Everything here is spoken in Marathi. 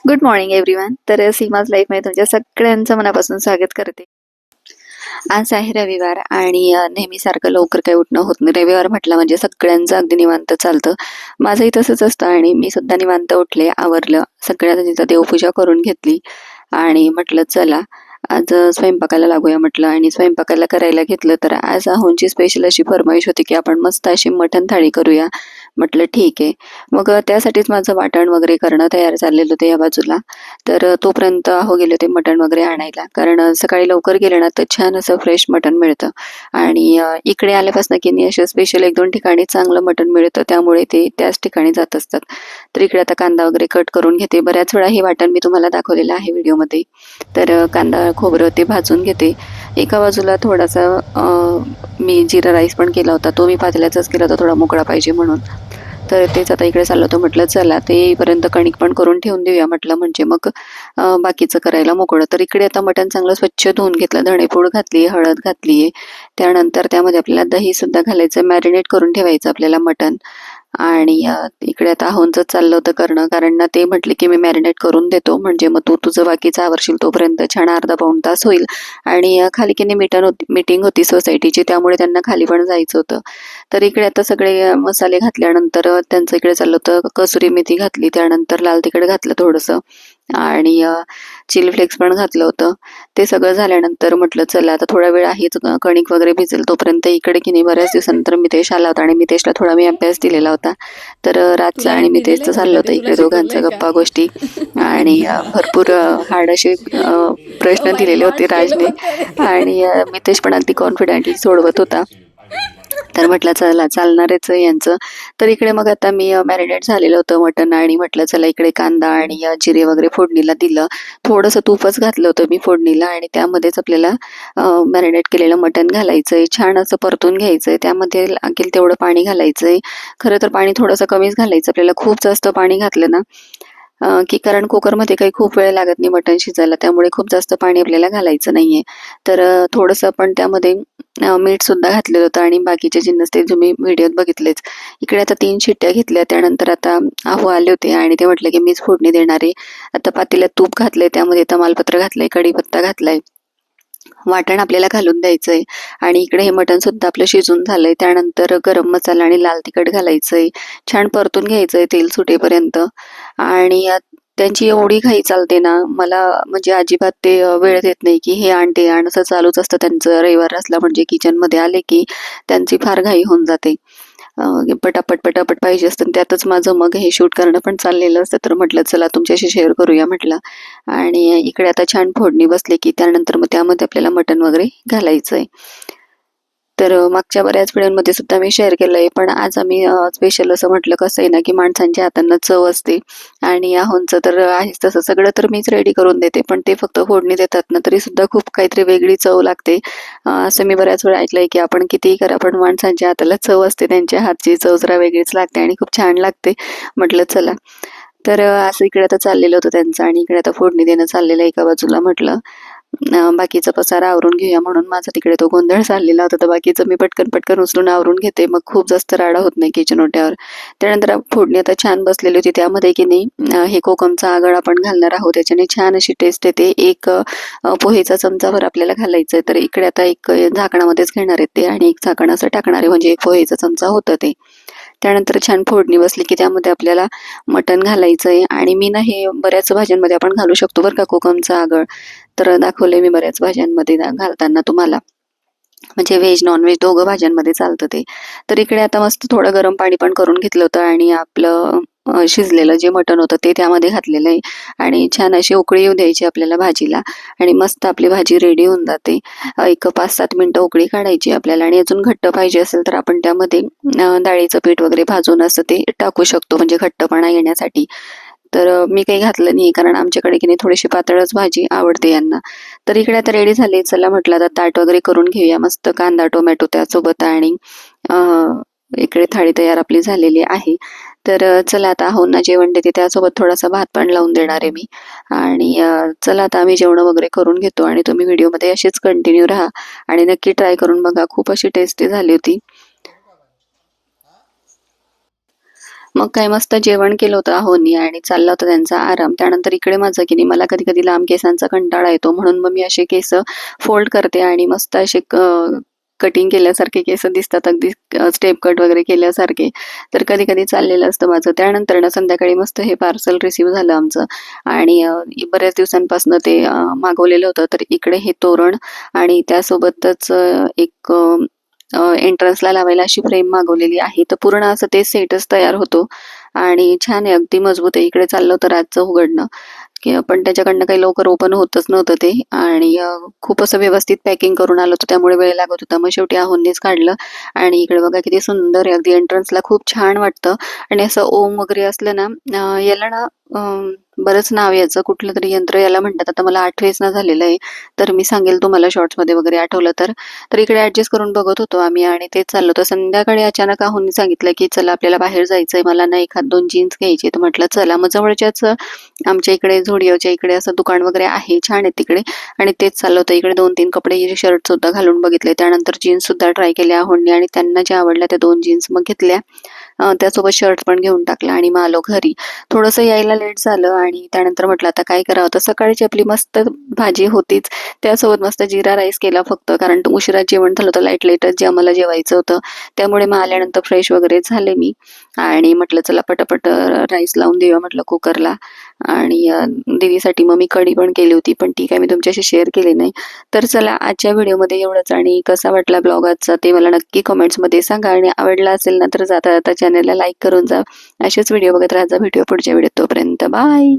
Good morning everyone. तर सीमाज लाईफमध्ये तुमच्या सगळ्यांचं मनापासून स्वागत करते. आज आहे रविवार आणि नेहमीसारखं लवकर काही उठणं होत नाही. रविवार म्हटलं म्हणजे सगळ्यांचं अगदी निवांत चालतं. माझंही तसंच असतं आणि मी सुद्धा निवांत उठले, आवरलं, सगळ्यांना तिथं देवपूजा करून घेतली आणि म्हटलं चला आज स्वयंपाकाला लागूया म्हटलं. आणि स्वयंपाकाला करायला घेतलं तर आज आहोंची स्पेशल अशी फरमाईश होती की आपण मस्त अशी मटण थाळी करूया. म्हटलं ठीक आहे. मग त्यासाठीच माझं वाटण वगैरे करणं तयार चाललेलं होतं या बाजूला. तर तोपर्यंत अहो गेले ते मटण वगैरे आणायला, कारण सकाळी लवकर गेले ना तर छान असं फ्रेश मटण मिळतं. आणि इकडे आल्यापासून की नाही असं स्पेशल 1-2 ठिकाणी चांगलं मटण मिळतं, त्यामुळे ते त्याच ठिकाणी जात असतात. तर इकडे आता कांदा वगैरे कट करून घेते. बऱ्याच वेळा हे वाटण मी तुम्हाला दाखवलेलं आहे व्हिडिओमध्ये. तर कांदा खोबरं ते भाजून घेते. एका बाजूला थोडासा मी जिरा राईस पण केला होता, तो मी पातेल्याचाच केला होता, थोडा मोकळा पाहिजे म्हणून. तर तेच आता इकडे चाललं होतं. म्हटलं चला ते येईपर्यंत कणिक पण करून ठेवून देऊया म्हटलं, म्हणजे मग बाकीचं करायला मोकळं. तर इकडे आता मटण चांगलं स्वच्छ धुवून घेतलं, धणेपूड घातली, हळद घातली. त्यानंतर त्यामध्ये आपल्याला दही सुद्धा घालायचं, मॅरिनेट करून ठेवायचं आपल्याला मटण. आणि इकडे आता आहोंचं चाललं होतं करणं, कारण ना ते म्हटले की मी मॅरिनेट करून देतो, म्हणजे मग तू तुझं बाकीचं आवरशील तोपर्यंत छान अर्धा पाऊण तास होईल. आणि खाली की नाही मीटिंग होती सोसायटीची, त्यामुळे त्यांना खाली पण जायचं होतं. तर इकडे आता सगळे मसाले घातल्यानंतर त्यांचं इकडे चाललं होतं, कसुरी मेथी घातली, त्यानंतर लाल तिखट घातलं थोडंसं आणि चिली फ्लेक्स पण घातलं होतं. ते सगळं झाल्यानंतर म्हटलं चला आता थोडा वेळ आहेच, कणिक वगैरे भिजेल तोपर्यंत. इकडे की नाही बऱ्याच दिवसानंतर मितेश आला होता आणि मितेशला थोडा मी अभ्यास दिलेला होता. तर रातचा तुला आणि हिंदी दिलंय मितेशचं मग चाललं होतं कधी तुला इकडे दोघांच्या शिकवलंय का? गप्पा गोष्टी. आणि भरपूर हार्ड असे ओ प्रश्न माय दिलेले गॉड होते केलं राजने. बघ त्याने. आणि मितेश पण अगदी कॉन्फिडेंटली सोडवत होता. तर म्हटलं चला चालणारच आहे यांचं. तर इकडे मग आता मी मॅरिनेट झालेलं होतं मटण आणि म्हटलं चला इकडे कांदा आणि जिरे वगैरे फोडणीला दिलं. थोडंसं तूपच घातलं होतं मी फोडणीला आणि त्यामध्येच आपल्याला मॅरिनेट केलेलं मटण घालायचंय, छान असं परतून घ्यायचंय. त्यामध्ये लागेल तेवढं पाणी घालायचंय. खरं तर पाणी थोडंसं कमीच घालायचं आपल्याला, खूप जास्त पाणी घातलं ना की कारण कुकरमध्ये काही खूप वेळ लागत नाही मटण शिजायला, त्यामुळे खूप जास्त पाणी आपल्याला घालायचं नाहीये. तर थोडंसं आपण त्यामध्ये मीठ सुद्धा घातलेलं होतं आणि बाकीचे जिन्नस ते तुम्ही व्हिडिओत बघितलेच. इकडे आता 3 शिट्ट्या घेतल्या, त्यानंतर आता अहो आले होते आणि ते म्हटले की मीच फोडणी देणार आहे. आता पातेल्यात तूप घातलंय, त्यामध्ये तमालपत्र घातलंय, कढीपत्ता घातलाय, वाटण आपल्याला घालून द्यायचंय. आणि इकडे हे मटण सुद्धा आपलं शिजून झालंय. त्यानंतर गरम मसाला आणि लाल तिखट घालायचंय, छान परतून घ्यायचंय तेल सुटेपर्यंत. आणि त्यांची एवढी घाई चालते ना मला, म्हणजे अजिबात ते वेळ देत नाही की हे आण ते आण, असं चालूच असतं त्यांचं. रविवार असला म्हणजे किचनमध्ये आले की त्यांची फार घाई होऊन जाते. पटापट पटापट पाहिजे असतं, त्यातच माझं मग हे शूट करणं पण चाललेलं असतं. तर म्हटलं चला तुमच्याशी शेअर करूया म्हटलं. आणि इकडे आता छान फोडणी बसली की त्यानंतर मग त्यामध्ये आपल्याला मटण वगैरे घालायचंय. तर मागच्या बऱ्याच व्हिडिओमध्ये सुद्धा मी शेअर केलंय, पण आज आम्ही स्पेशल असं म्हटलं, कसं आहे ना की माणसांच्या हातांना चव असते. आणि आहोंचं तर आहेच तसं, सगळं तर मीच रेडी करून देते, पण ते फक्त फोडणी देतात ना तरी सुद्धा खूप काहीतरी वेगळी चव लागते. असं मी बऱ्याच वेळा ऐकलंय की आपण कितीही करा पण माणसांच्या हाताला चव असते, त्यांच्या हातची चव जरा वेगळीच लागते आणि खूप छान लागते. म्हटलं चला. तर असं इकडे आता चाललेलं होतं त्यांचं आणि इकडे आता फोडणी देणं चाललेलं एका बाजूला. म्हटलं बाकीचा पसारा आवरून घेऊया, म्हणून माझा तिकडे तो गोंधळ चाललेला होता. तर बाकीचं मी पटकन पटकन उचलून आवरून घेते, मग खूप जास्त राडा होत नाही किचन ओट्यावर. त्यानंतर फोडणी आता छान बसलेली होती, त्यामध्ये की नाही हे कोकमचा आगळ आपण घालणार आहोत, त्याच्याने छान अशी टेस्ट येते. एक पोहेचा चमचाभर आपल्याला घालायचं आहे. तर इकडे आता एक झाकणामध्येच घेणार आहे ते आणि एक झाकण असं टाकणार आहे, म्हणजे एक पोहेचा चमचा होतं ते. त्यानंतर छान फोडणी बसली की त्यामध्ये आपल्याला मटण घालायचंय. आणि मी ना हे बऱ्याच भाज्यांमध्ये आपण घालू शकतो बरं का कोकमचा आगळ. तर दाखवले मी बऱ्याच भाज्यांमध्ये घालताना तुम्हाला, म्हणजे व्हेज नॉनव्हेज दोघं भाज्यांमध्ये चालतं ते. तर इकडे आता मस्त थोडं गरम पाणी पण करून घेतलं होतं आणि आपलं शिजलेलं जे मटण होतं ते त्यामध्ये घातलेलं आहे. आणि छान अशी उकळी येऊ द्यायची आपल्याला भाजीला आणि मस्त आपली भाजी रेडी होऊन जाते. एक 5-7 मिनटं उकळी काढायची आपल्याला. आणि अजून घट्ट पाहिजे असेल तर आपण त्यामध्ये डाळीचं पीठ वगैरे भाजून असं ते टाकू शकतो, म्हणजे घट्टपणा येण्यासाठी. तर मी काही घातलं नाही, कारण आमच्याकडे की नाही थोडीशी पातळच भाजी आवडते यांना. तर इकडे आता रेडी झाले. चला म्हटलं आता ताट वगैरे करून घेऊया, मस्त कांदा टोमॅटो त्यासोबत. आणि इकडे थाळी तयार आपली झालेली आहे. तर चला आता आहोंना जेवण देते, त्यासोबत थोडासा भात पण लावून देणार आहे मी. आणि चला आता आम्ही जेवण वगैरे करून घेतो आणि तुम्ही व्हिडिओमध्ये अशीच कंटिन्यू राहा आणि नक्की ट्राय करून बघा, खूप अशी टेस्टी झाली होती. मग काय मस्त जेवण केलं होतं आहोंनी आणि चालला होता त्यांचा आराम. त्यानंतर इकडे माझं की नाही मला कधी-कधी लांब केसांचा कंटाळा येतो म्हणून मग मी असे केस फोल्ड करते आणि मस्त असे कटिंग केल्यासारखे केस दिसतात अगदी स्टेप कट वगैरे केल्यासारखे. तर कधी-कधी चाललेलं असतं माझं. त्यानंतर ना संध्याकाळी मस्त हे पार्सल रिसीव्ह झालं आमचं आणि बऱ्याच दिवसांपासून ते मागवलेलं होतं. तर इकडे हे तोरण आणि त्यासोबतच एक एंट्रन्सला लावायला अशी फ्रेम मागवलेली आहे. तर पूर्ण असं ते सेटच तयार होतो आणि छान आहे, अगदी मजबूत आहे. इकडे चाललं होतं रातचं उघडणं, की पण त्याच्याकडनं काही लवकर ओपन होतच नव्हतं ते आणि खूप असं व्यवस्थित पॅकिंग करून आलं होतं, त्यामुळे वेळ लागत होता. मग शेवटी आहोंनीच काढलं आणि इकडे बघा किती सुंदर आहे. अगदी एंट्रन्सला खूप छान वाटतं आणि असं ओम वगैरे असलं ना याला ना बरंच नाव याचं कुठलं तरी यंत्र याला म्हणतात. आता मला आठवेच ना झालेलं आहे. तर मी सांगेल तुम्हाला शॉर्ट्समध्ये वगैरे आठवलं तर. तर इकडे ॲडजस्ट करून बघत होतो आम्ही आणि तेच चाललं होतं. संध्याकाळी अचानक आहोंनी सांगितलं, की "चला आपल्याला बाहेर जायचंय. मला ना 1-2 जीन्स घ्यायचे." तर म्हटलं चला. मग जवळच्याच आमच्या इकडे झुडिओच्या इकडे असं दुकान वगैरे आहे. छान आहे तिकडे आणि तेच चाललं होतं. इकडे 2-3 कपडे शर्टसुद्धा घालून बघितले. त्यानंतर जीन्ससुद्धा ट्राय केल्या आहोंनी आणि त्यांना ज्या आवडल्या त्या 2 जीन्स मग घेतल्या. त्यासोबत शर्ट पण घेऊन टाकला आणि मग आलो घरी. थोडंसं यायला लेट झालं आणि त्यानंतर म्हटलं आता काय करावं? तर सकाळची आपली मस्त भाजी होतीच. त्यासोबत मस्त जीरा राईस केला फक्त कारण उशिरा जेवण झालं होतं. लाईट-लाईटच जे आम्हाला जेवायचं होतं. त्यामुळे मग आल्यानंतर फ्रेश वगैरे झाले मी आणि म्हटलं चला पटापट राईस लावून देऊया म्हटलं कुकरला आणि दीदीसाठी मग मी कढी पण केली होती, पण ती काय मी तुमच्याशी शेअर केली नाही. तर चला आजच्या व्हिडिओमध्ये एवढंच आणि कसा वाटला ब्लॉग आजचा ते मला नक्की कमेंट्समध्ये सांगा आणि आवडला असेल ना तर जाता जाता चॅनलला लाईक करून जा. असेच व्हिडिओ बघत राहा. भेटूया पुढच्या व्हिडिओत. तोपर्यंत बाय.